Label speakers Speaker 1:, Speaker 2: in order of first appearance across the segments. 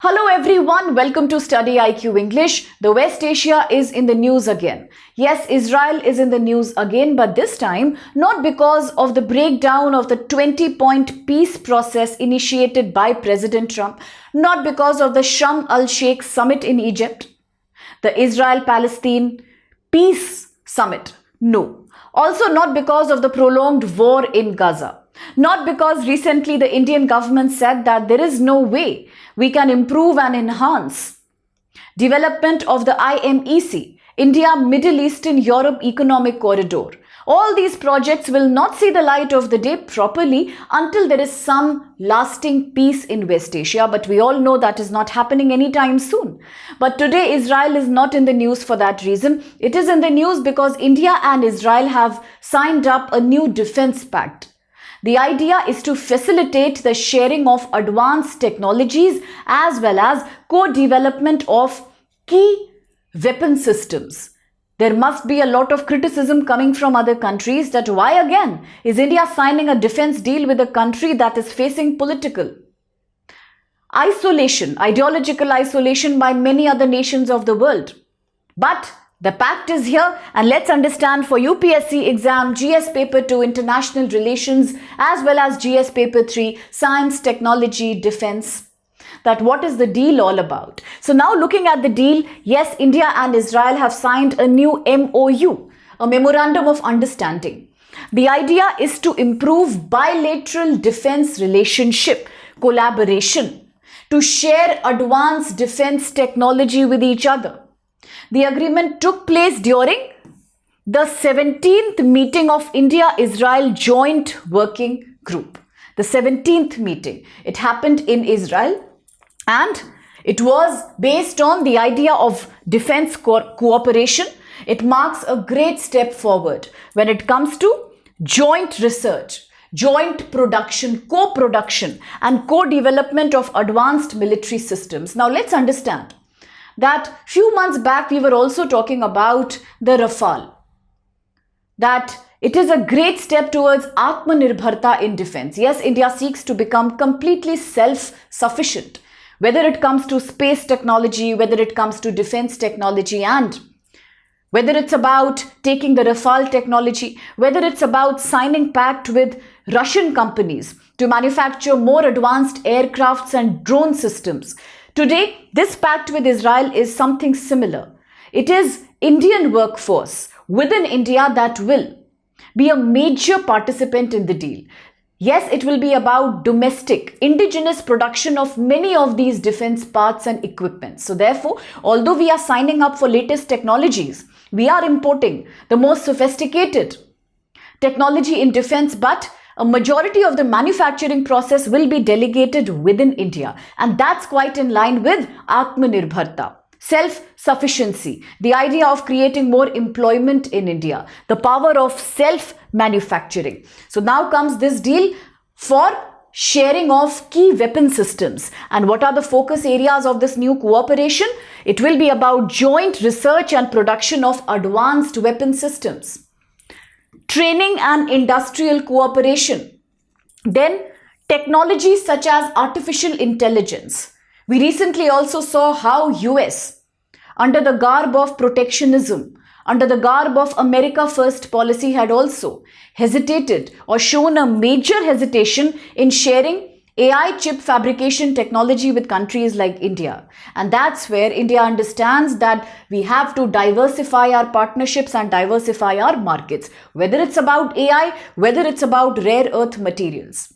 Speaker 1: Hello everyone, welcome to StudyIQ English. The West Asia is in the news again. Yes, Israel is in the news again, but this time not because of the breakdown of the 20-point peace process initiated by President Trump, not because of the Sharm el-Sheikh summit in Egypt, the Israel-Palestine peace summit. No. Also not because of the prolonged war in Gaza. Not because recently the Indian government said that there is no way we can improve and enhance development of the IMEC, India, Middle Eastern Europe Economic Corridor. All these projects will not see the light of the day properly until there is some lasting peace in West Asia, but we all know that is not happening anytime soon. But today Israel is not in the news for that reason. It is in the news because India and Israel have signed up a new defense pact. The idea is to facilitate the sharing of advanced technologies as well as co-development of key weapon systems. There must be a lot of criticism coming from other countries that why again is India signing a defense deal with a country that is facing political isolation, ideological isolation by many other nations of the world. But the pact is here, and let's understand for UPSC exam, GS paper 2 international relations as well as GS paper 3 science, technology, defense, that what is the deal all about. So now looking at the deal, yes, India and Israel have signed a new MOU, a memorandum of understanding. The idea is to improve bilateral defense relationship, collaboration, to share advanced defense technology with each other. The agreement took place during the 17th meeting of India-Israel Joint Working Group. The 17th meeting. It happened in Israel and it was based on the idea of defense cooperation. It marks a great step forward when it comes to joint research, joint production, co-production and co-development of advanced military systems. Now let's understand that few months back we were also talking about the Rafale, that it is a great step towards Atmanirbharta in defense. Yes, India seeks to become completely self-sufficient, whether it comes to space technology, whether it comes to defense technology, and whether it's about taking the Rafale technology, whether it's about signing pact with Russian companies to manufacture more advanced aircrafts and drone systems. Today, this pact with Israel is something similar. It is Indian workforce within India that will be a major participant in the deal. Yes, it will be about domestic, indigenous production of many of these defense parts and equipment. So therefore, although we are signing up for latest technologies, we are importing the most sophisticated technology in defense, but a majority of the manufacturing process will be delegated within India, and that's quite in line with Atmanirbharta, self-sufficiency, the idea of creating more employment in India, the power of self-manufacturing. So now comes this deal for sharing of key weapon systems. And what are the focus areas of this new cooperation? It will be about joint research and production of advanced weapon systems, training and industrial cooperation, then technologies such as artificial intelligence. We recently also saw how US, under the garb of protectionism, under the garb of America First policy, had also hesitated or shown a major hesitation in sharing AI chip fabrication technology with countries like India. And that's where India understands that we have to diversify our partnerships and diversify our markets, whether it's about AI, whether it's about rare earth materials.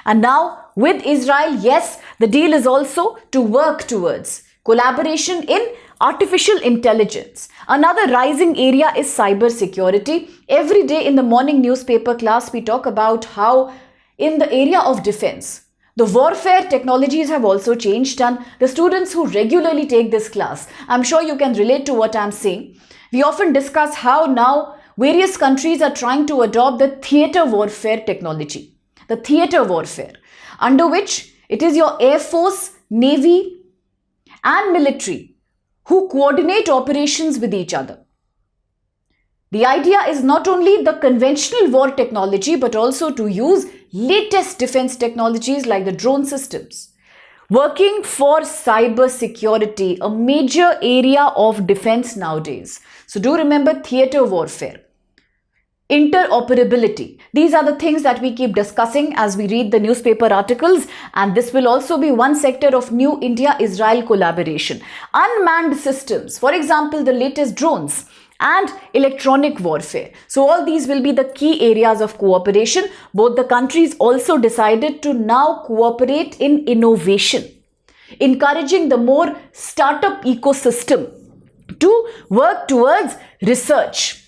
Speaker 1: And now with Israel, yes, the deal is also to work towards collaboration in artificial intelligence. Another rising area is cyber security. Every day in the morning newspaper class, we talk about how in the area of defense, the warfare technologies have also changed, and the students who regularly take this class, I'm sure you can relate to what I'm saying. We often discuss how now various countries are trying to adopt the theater warfare technology, the theater warfare, under which it is your Air Force, Navy and military who coordinate operations with each other. The idea is not only the conventional war technology, but also to use latest defense technologies like the drone systems. Working for cyber security, a major area of defense nowadays. So do remember theater warfare. Interoperability. These are the things that we keep discussing as we read the newspaper articles, and this will also be one sector of new India-Israel collaboration. Unmanned systems, for example, the latest drones and electronic warfare. So all these will be the key areas of cooperation. Both the countries also decided to now cooperate in innovation, encouraging the more startup ecosystem to work towards research,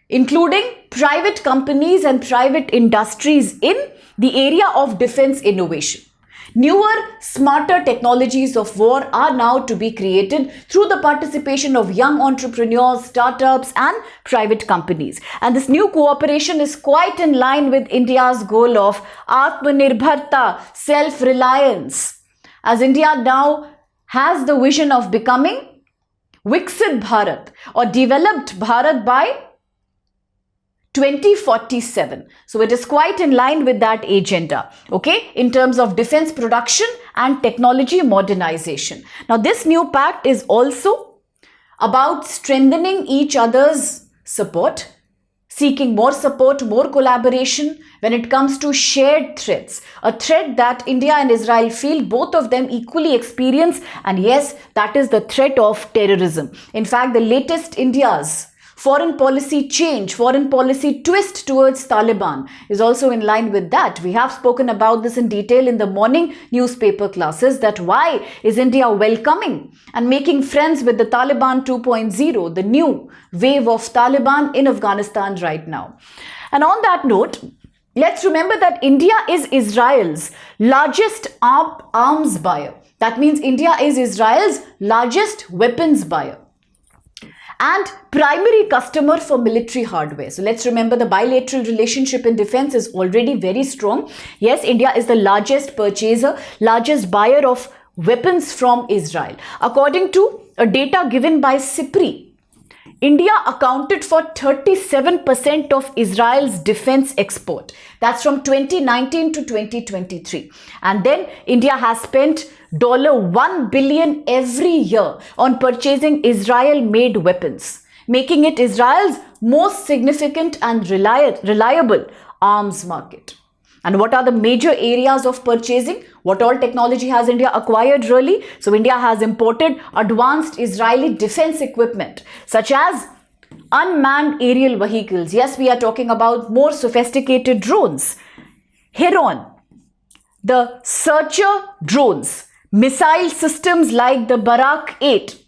Speaker 1: including private companies and private industries in the area of defense innovation. Newer, smarter technologies of war are now to be created through the participation of young entrepreneurs, startups, and private companies. And this new cooperation is quite in line with India's goal of Atmanirbharta, self-reliance, as India now has the vision of becoming Viksit Bharat or developed Bharat by 2047. So it is quite in line with that agenda, okay, in terms of defense production and technology modernization. Now, this new pact is also about strengthening each other's support, seeking more support, more collaboration when it comes to shared threats, a threat that India and Israel feel both of them equally experience, and yes, that is the threat of terrorism. In fact, the latest India's foreign policy change, foreign policy twist towards Taliban is also in line with that. We have spoken about this in detail in the morning newspaper classes, that why is India welcoming and making friends with the Taliban 2.0, the new wave of Taliban in Afghanistan right now. And on that note, let's remember that India is Israel's largest arms buyer. That means India is Israel's largest weapons buyer and primary customer for military hardware. So let's remember the bilateral relationship in defense is already very strong. Yes, India is the largest purchaser, largest buyer of weapons from Israel. According to a data given by SIPRI, India accounted for 37% of Israel's defense export. That's from 2019 to 2023. And then India has spent $1 billion every year on purchasing Israel-made weapons, making it Israel's most significant and reliable arms market. And what are the major areas of purchasing? What all technology has India acquired really? So India has imported advanced Israeli defense equipment such as unmanned aerial vehicles. Yes, we are talking about more sophisticated drones. Heron, the searcher drones, missile systems like the Barak 8,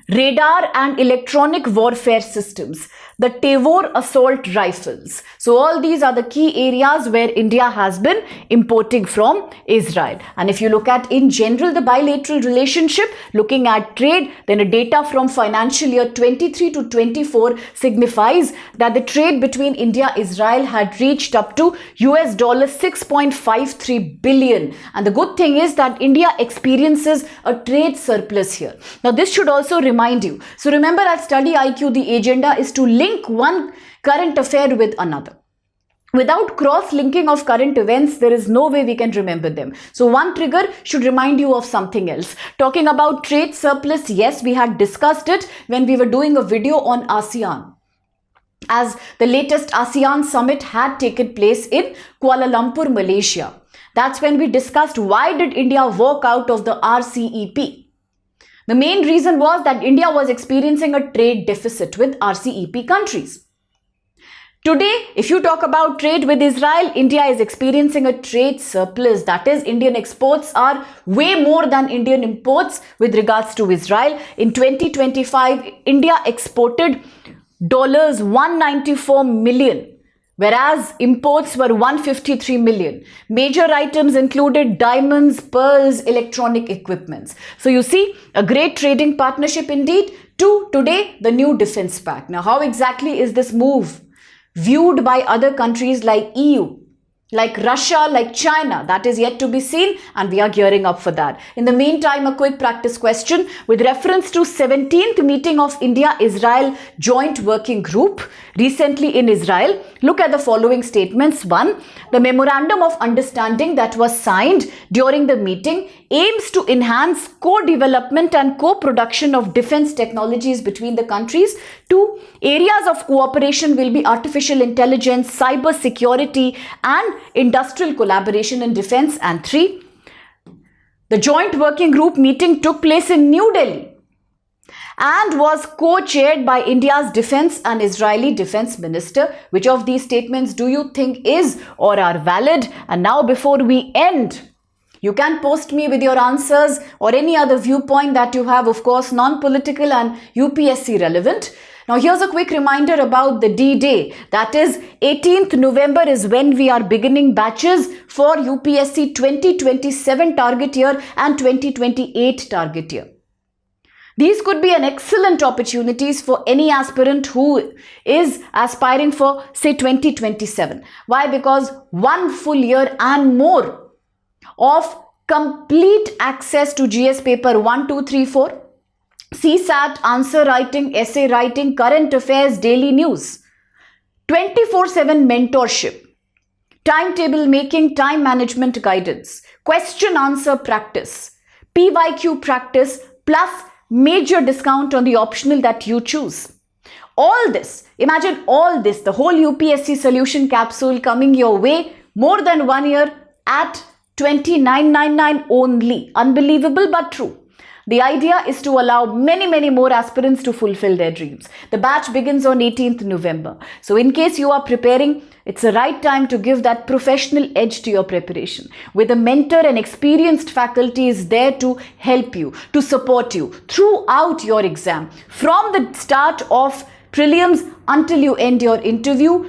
Speaker 1: radar and electronic warfare systems, the Tavor assault rifles. So all these are the key areas where India has been importing from Israel. And if you look at in general the bilateral relationship, looking at trade, then a data from financial year 23 to 24 signifies that the trade between India and Israel had reached up to US $6.53 billion. And the good thing is that India experiences a trade surplus here. Now this should also remind you. So remember at StudyIQ, the agenda is to link one current affair with another. Without cross-linking of current events, there is no way we can remember them. So one trigger should remind you of something else. Talking about trade surplus, yes, we had discussed it when we were doing a video on ASEAN, as the latest ASEAN summit had taken place in Kuala Lumpur, Malaysia. That's when we discussed why did India walk out of the RCEP. The main reason was that India was experiencing a trade deficit with RCEP countries. Today, if you talk about trade with Israel, India is experiencing a trade surplus. That is, Indian exports are way more than Indian imports with regards to Israel. In 2025, India exported $194 million. Whereas imports were 153 million. Major items included diamonds, pearls, electronic equipments. So you see, a great trading partnership indeed. To today, the new defense pact. Now, how exactly is this move viewed by other countries like EU, like Russia, like China? That is yet to be seen, and we are gearing up for that. In the meantime, a quick practice question with reference to 17th meeting of India-Israel Joint Working Group recently in Israel. Look at the following statements. 1. The memorandum of understanding that was signed during the meeting aims to enhance co-development and co-production of defense technologies between the countries. 2. Areas of cooperation will be artificial intelligence, cyber security, and industrial collaboration in defense. And 3. The joint working group meeting took place in New Delhi and was co-chaired by India's defense and Israeli defense minister. Which of these statements do you think is or are valid? And now, before we end, you can post me with your answers or any other viewpoint that you have, of course, non-political and UPSC relevant. Now, here's a quick reminder about the D-Day. That is, 18th November is when we are beginning batches for UPSC 2027 target year and 2028 target year. These could be an excellent opportunities for any aspirant who is aspiring for, say, 2027. Why? Because 1 full year and more of complete access to GS paper 1, 2, 3, 4, CSAT, answer writing, essay writing, current affairs, daily news, 24/7 mentorship, timetable making, time management guidance, question answer practice, PYQ practice, plus major discount on the optional that you choose. All this, imagine all this, the whole UPSC solution capsule coming your way, more than 1 year at 29.99 only. Unbelievable but true. The idea is to allow many more aspirants to fulfill their dreams. The batch begins on 18th November. So in case you are preparing, it's the right time to give that professional edge to your preparation. With a mentor and experienced faculty is there to help you, to support you throughout your exam. From the start of prelims until you end your interview,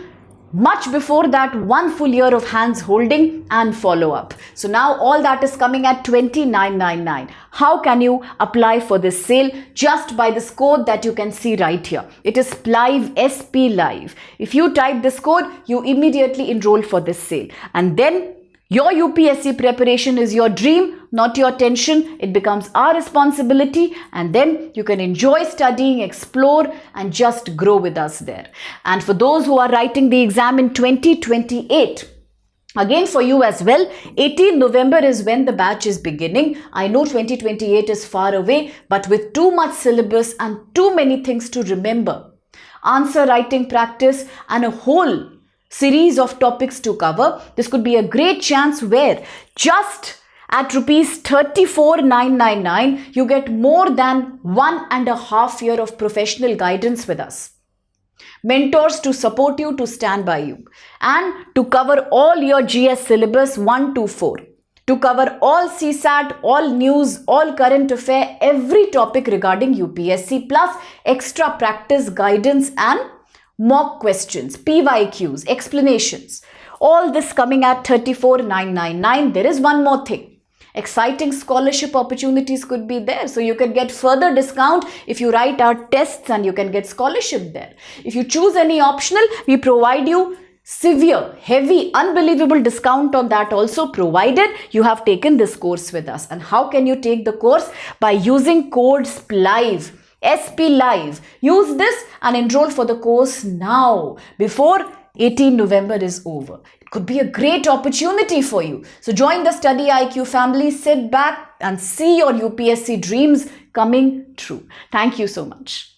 Speaker 1: much before that, 1 full year of hands holding and follow up. So now all that is coming at 29.99. How can you apply for this sale? Just by this code that you can see right here. It is live, SP live. If you type this code, you immediately enroll for this sale. And then your UPSC preparation is your dream, not your tension. It becomes our responsibility, and then you can enjoy studying, explore, and just grow with us there. And for those who are writing the exam in 2028, again for you as well, 18 November is when the batch is beginning. I know 2028 is far away, but with too much syllabus and too many things to remember, answer writing practice, and a whole series of topics to cover, this could be a great chance where just at rupees 34,999, you get more than 1.5 years of professional guidance with us. Mentors to support you, to stand by you, and to cover all your GS syllabus 1 to 4. To cover all CSAT, all news, all current affair, every topic regarding UPSC, plus extra practice, guidance, and mock questions, PYQs, explanations. All this coming at 34,999. There is one more thing. Exciting scholarship opportunities could be there. So you can get further discount if you write our tests, and you can get scholarship there. If you choose any optional, we provide you severe, heavy, unbelievable discount on that also, provided you have taken this course with us. And how can you take the course? By using code SPLIVE. SP Live. Use this and enroll for the course now, before 18 November is over. It could be a great opportunity for you. So join the StudyIQ family, sit back and see your UPSC dreams coming true. Thank you so much.